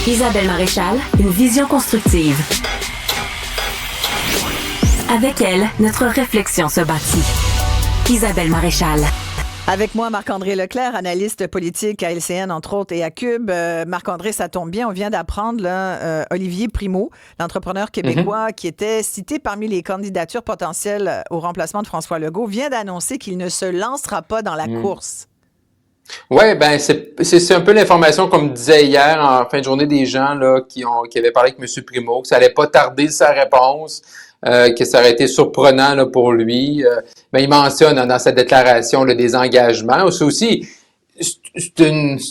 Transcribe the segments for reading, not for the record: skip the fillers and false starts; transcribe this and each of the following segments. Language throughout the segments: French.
Isabelle Maréchal, une vision constructive. Avec elle, notre réflexion se bâtit. Isabelle Maréchal. Avec moi, Marc-André Leclerc, analyste politique à LCN, entre autres, et à Cube. Marc-André, ça tombe bien, on vient d'apprendre là, Olivier Primo, l'entrepreneur québécois qui était cité parmi les candidatures potentielles au remplacement de François Legault, vient d'annoncer qu'il ne se lancera pas dans la course. Oui, ben c'est un peu l'information, comme disait hier en fin de journée, des gens là qui avaient parlé avec M. Primo, que ça allait pas tarder sa réponse, que ça aurait été surprenant là, pour lui. Ben, il mentionne dans sa déclaration là, des engagements. C'est aussi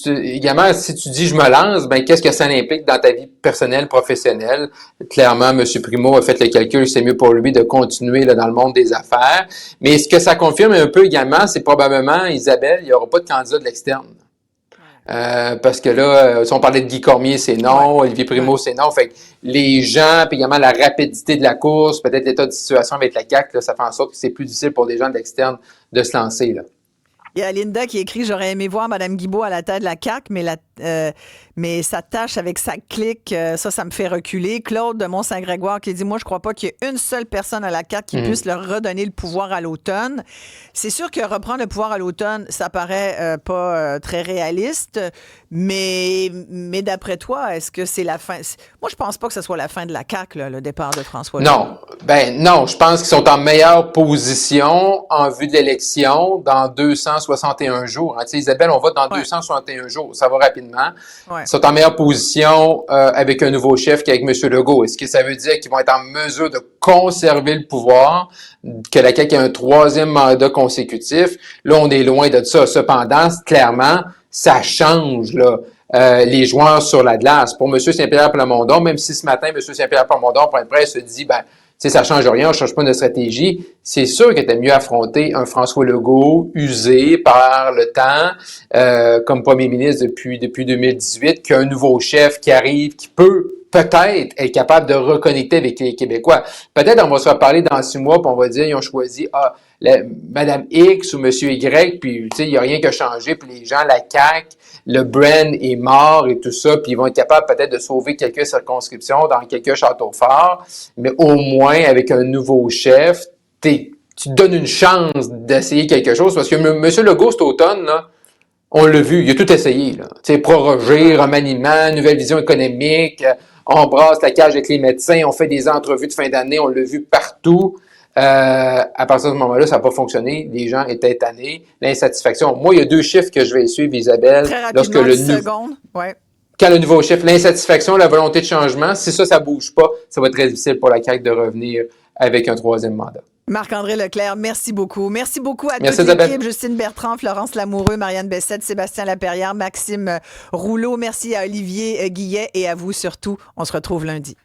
également, si tu dis je me lance, ben qu'est-ce que ça implique dans ta vie personnelle, professionnelle? Clairement, M. Primo a fait le calcul, c'est mieux pour lui de continuer là, dans le monde des affaires. Mais ce que ça confirme un peu également, c'est probablement, Isabelle, il n'y aura pas de candidat de l'externe. Parce que là, si on parlait de Guy Cormier, c'est non, Olivier Primo, c'est non. Fait que les gens, puis également la rapidité de la course, peut-être l'état de situation avec la CAQ, là, ça fait en sorte que c'est plus difficile pour des gens de l'externe de se lancer, là. Il y a Linda qui écrit « J'aurais aimé voir Mme Guilbeault à la tête de la CAQ, mais sa tâche avec sa clique, ça me fait reculer. » Claude de Mont-Saint-Grégoire qui dit « Moi, je crois pas qu'il y ait une seule personne à la CAQ qui puisse leur redonner le pouvoir à l'automne. » C'est sûr que reprendre le pouvoir à l'automne, ça paraît pas très réaliste, mais d'après toi, est-ce que c'est la fin? Moi, je pense pas que ce soit la fin de la CAQ, là, le départ de François Legault. Non, je pense qu'ils sont en meilleure position en vue de l'élection dans 261 jours. Tu sais, Isabelle, on vote dans 261 jours, ça va rapidement. Ils sont en meilleure position avec un nouveau chef qu'avec M. Legault. Est-ce que ça veut dire qu'ils vont être en mesure de conserver le pouvoir, que la CAQ ait un troisième mandat consécutif? Là, on est loin de ça. Cependant, clairement, ça change là, les joueurs sur la glace. Pour M. Saint-Pierre Plamondon, même si ce matin, M. Saint-Pierre Plamondon, pour être prêt, se dit, tu sais, ça change rien, on change pas de stratégie. C'est sûr qu'il était mieux affronter un François Legault usé par le temps, comme premier ministre depuis 2018, qu'un nouveau chef qui arrive, qui peut peut-être être capable de reconnecter avec les Québécois. Peut-être on va se reparler dans 6 mois, puis on va dire, ils ont choisi Madame X ou Monsieur Y, puis tu sais, il n'y a rien qui a changé, puis les gens, la CAQ, le brand est mort et tout ça, puis ils vont être capables peut-être de sauver quelques circonscriptions dans quelques châteaux forts, mais au moins, avec un nouveau chef, tu donnes une chance d'essayer quelque chose, parce que M. Legault, cet automne, là, on l'a vu, il a tout essayé, là. Tu sais, proroger, remaniement, nouvelle vision économique, on brasse la cage avec les médecins, on fait des entrevues de fin d'année, on l'a vu partout. À partir de ce moment-là, ça n'a pas fonctionné. Les gens étaient tannés. L'insatisfaction. Moi, il y a 2 chiffres que je vais suivre, Isabelle. Très rapidement, 10 secondes. Ouais. Quand le nouveau chiffre, l'insatisfaction, la volonté de changement, si ça ne bouge pas, ça va être très difficile pour la CAQ de revenir avec un 3e mandat. Marc-André Leclerc, merci beaucoup. Merci beaucoup à toute l'équipe. Justine Bertrand, Florence Lamoureux, Marianne Bessette, Sébastien Laperrière, Maxime Rouleau. Merci à Olivier Guillet et à vous surtout. On se retrouve lundi.